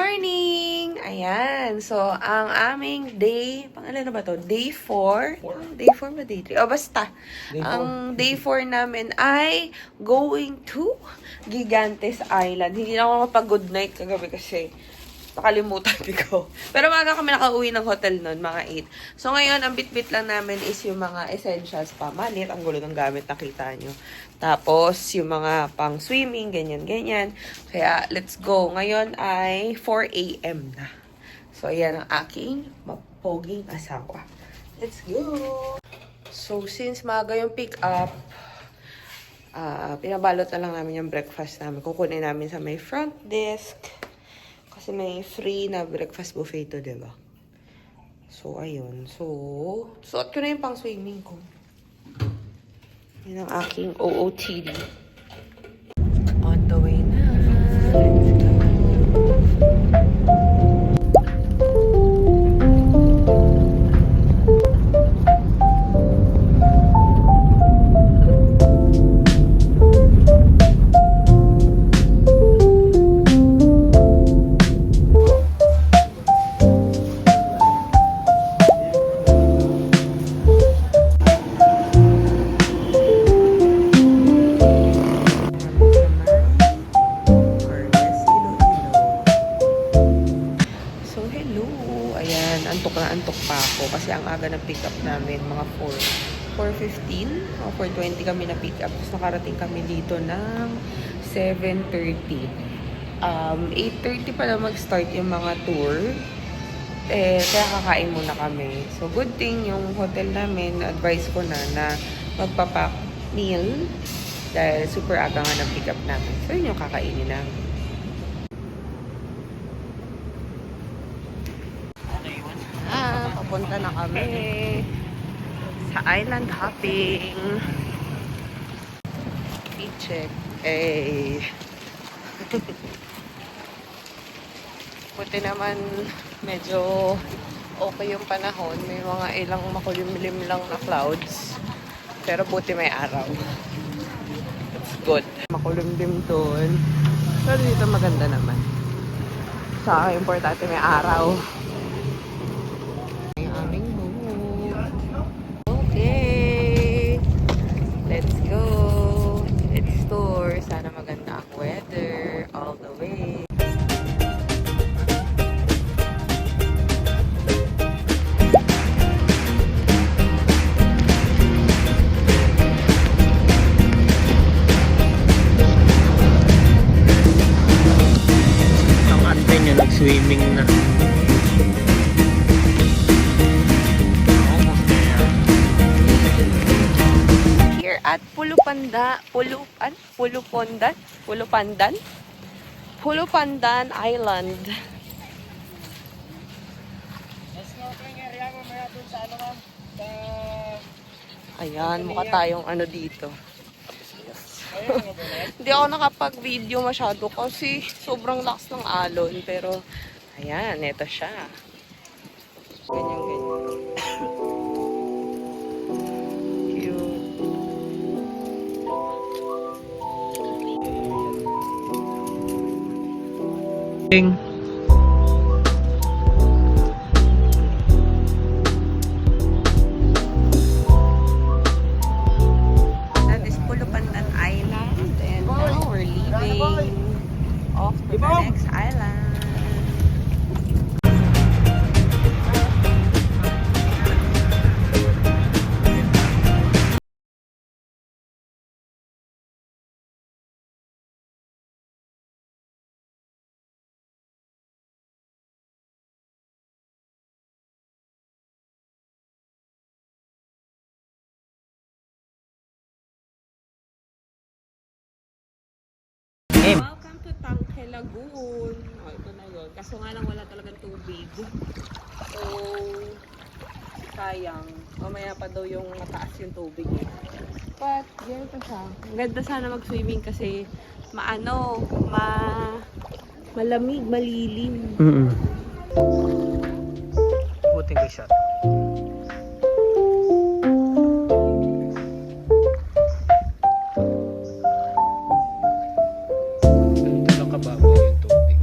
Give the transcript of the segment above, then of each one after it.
morning! Ayan. So, ang aming day, pangalan na ba to? Day 4? Day 4 ba day 3? O, basta. Ang day 4 namin ay going to Gigantes Island. Hindi na ako mapag-good night kagabi kasi nakalimutan ko. Pero maaga kami nakauwi ng hotel nun, mga 8. So, ngayon, ang bit-bit lang namin is yung mga essentials pa. Malit, ang gulo ng gamit, nakita nyo. Tapos, yung mga pang swimming, ganyan-ganyan. Kaya, let's go. Ngayon ay 4 a.m. na. So, ayan ang aking mapoging asawa. Let's go! So, since maaga yung pick up, pinabalot na lang namin yung breakfast namin. Kukunin namin sa may front desk. Kasi may free na breakfast buffet to, diba? So, ayun. So, suot ko na yung pang swimming ko. Yan ang aking OOTD. On the way na. Let's go. Antok pa ako kasi ang aga ng pick up namin mga 4:15 o 4:20 kami na pick up. Tapos nakarating kami dito ng 7:30. 8:30 pa na mag-start yung mga tour. Kaya kakain muna kami. So good thing yung hotel namin, advice ko na magpapack meal dahil super aga nga ng pick up namin. So yun yung kakainin namin. Papunta na kami sa island hopping. I-check. Buti naman medyo okay yung panahon. May mga ilang makulimlim lang na clouds. Pero buti may araw. That's good. Makulimlim doon. Pero dito maganda naman. Sa importante may araw. Sana maganda ang weather all the way. Ang ate niya nag-swimming na. At Pulupandan Island. Ayan, mukha tayong ano dito. Hindi ako nakapag-video masyado kasi sobrang lakas ng alon. Pero, ayan, eto siya. Ganyan-ganyan. Ding. That is Pulupandan Island and now we're leaving off to the next island. Welcome to Tangke Lagoon. Oh, ito na yun. Kaso nga lang wala talagang tubig. So, sayang. Mamaya pa daw yung mataas yung tubig eh. But, ganito siya. Ang ganda sana mag-swimming kasi malamig, malilim. Buting ko shot. Ganito lang kababaw yung tubig.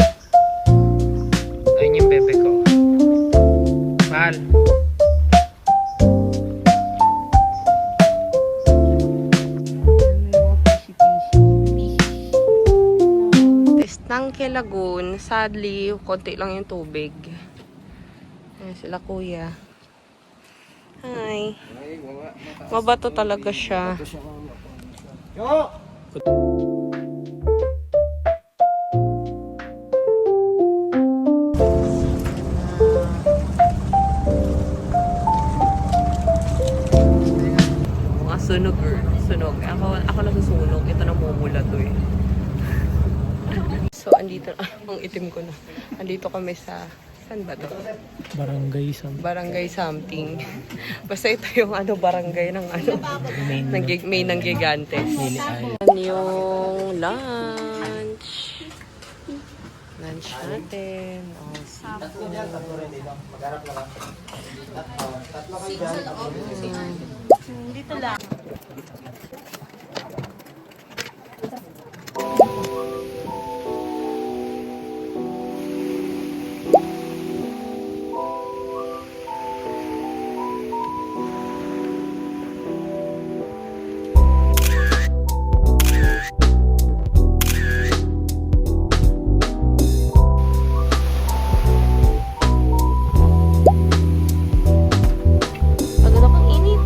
Roque Lagoon. Sadly, konti lang yung tubig. Ayan sila kuya. Hi. Mabato talaga siya. Yo! Mga sunog. Sunog. Ako nasusunog. Ito namumula to eh. So, andito. Ang itim ko na. Andito kami sa... Saan ba to? Barangay something. Barangay something. Basta ito yung barangay ng may ng gigantes. Yan yung lunch. Lunch natin. Oh, seafood. Dito lang. Pagod akong init.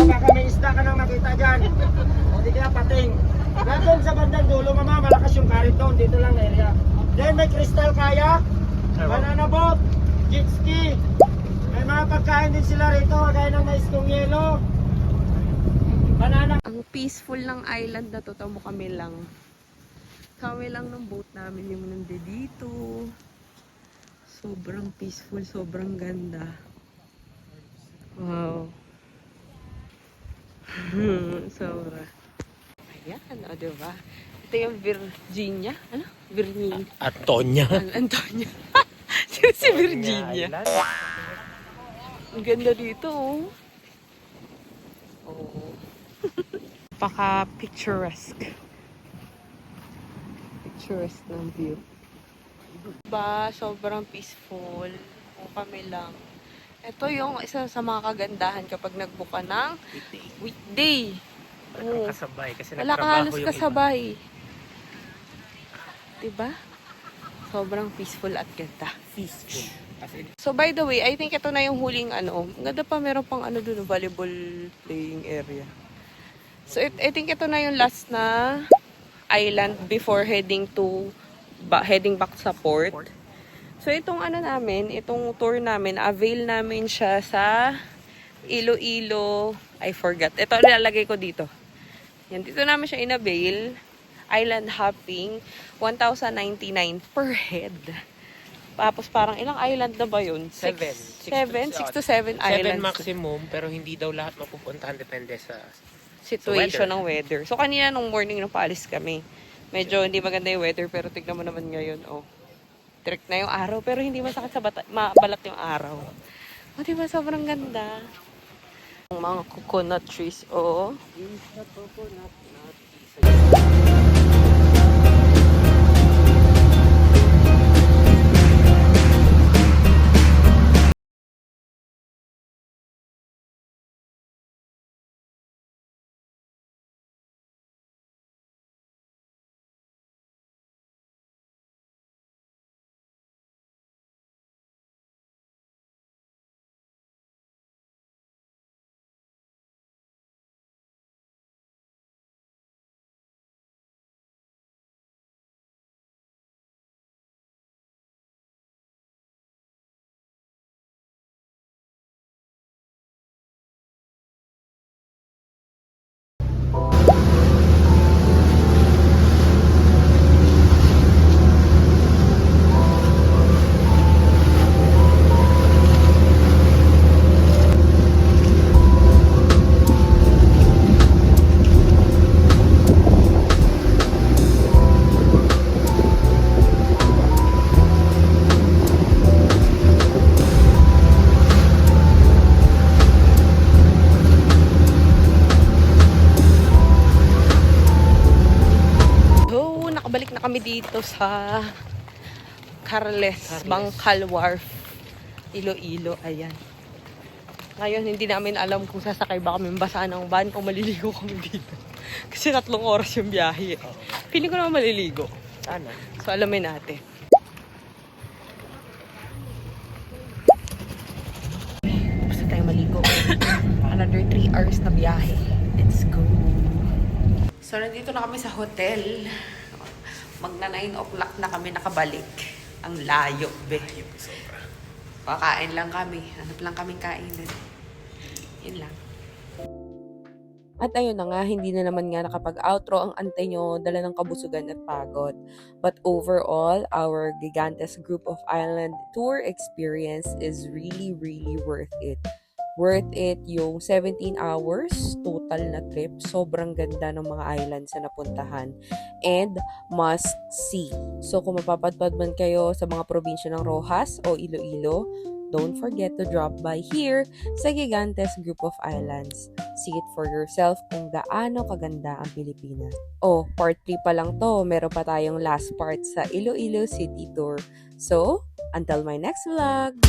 Baka may isda ka nang nakita dyan. O di kaya pating. Nandun sa bandang dulo, mama, malakas yung karit doon. Dito lang na area. Then may crystal kaya, banana boat, jet ski. May mga pagkain din sila rito, kagaya ng mais kong yelo. Banana. Ang peaceful ng island na to, tamo kami lang. Kami lang ng boat namin yung nandito. Sobrang peaceful, sobrang ganda. Wow. Sobra. Ayan, o diba? Ito yung Virginia. Ano? Virginia. Atonya. Antonia. Sino si Virginia? Ang ganda dito, oh. Oh. Paka-picturesque. Picturesque ng view. Diba? Sobrang peaceful. Kung kami lang. Ito yung isa sa mga kagandahan kapag nagbook ka ng weekday. Oo. Kasabay kasi Wala kang halos kasabay. Diba? Sobrang peaceful at ganda. Peaceful. So by the way, I think ito na yung huling Ang ganda pa, meron pang dun, volleyball playing area. So I think ito na yung last na island before heading back sa port. So itong namin, itong tour namin, avail namin siya sa Iloilo. I forgot. Ito nilalagay ko dito. Yan, dito namin siya in-avail. Island hopping, 1,099 per head. Tapos parang ilang island na ba yun? 6 to 7 islands. 7 maximum, pero hindi daw lahat mapupuntahan, depende sa Situation ng weather. So kanina nung morning nung paalis kami, medyo hindi maganda yung weather, pero tignan mo naman ngayon, oh. Direct na yung araw, pero hindi masakit sa balat yung araw. O, diba? Sobrang ganda. Ang mga coconut trees, oh. dito sa Carles Bangkal Wharf, Iloilo. Ayan. Ngayon, hindi namin alam kung sasakay ba kami basa ng van o maliligo kami dito. Kasi 3 oras yung biyahe. Feeling ko naman maliligo. Sana. So, alamin natin. Basta tayo maligo. Another 3 hours na biyahe. Let's go. So, nandito na kami sa hotel. Magna 9 o'clock na kami nakabalik. Ang layo, be. Kakain lang kami. Hanap lang kaming kainan. Yun lang. At ayun na nga, hindi na naman nga nakapag-outro ang antay nyo, dala ng kabusugan at pagod. But overall, our Gigantes Group of Island tour experience is really, really worth it. Worth it yung 17 hours total na trip. Sobrang ganda ng mga islands na napuntahan. And must see. So kung mapapadpad man kayo sa mga probinsya ng Rojas o Iloilo, don't forget to drop by here sa Gigantes Group of Islands. See it for yourself kung gaano kaganda ang Pilipinas. Oh, part 3 pa lang to. Meron pa tayong last part sa Iloilo City Tour. So, until my next vlog!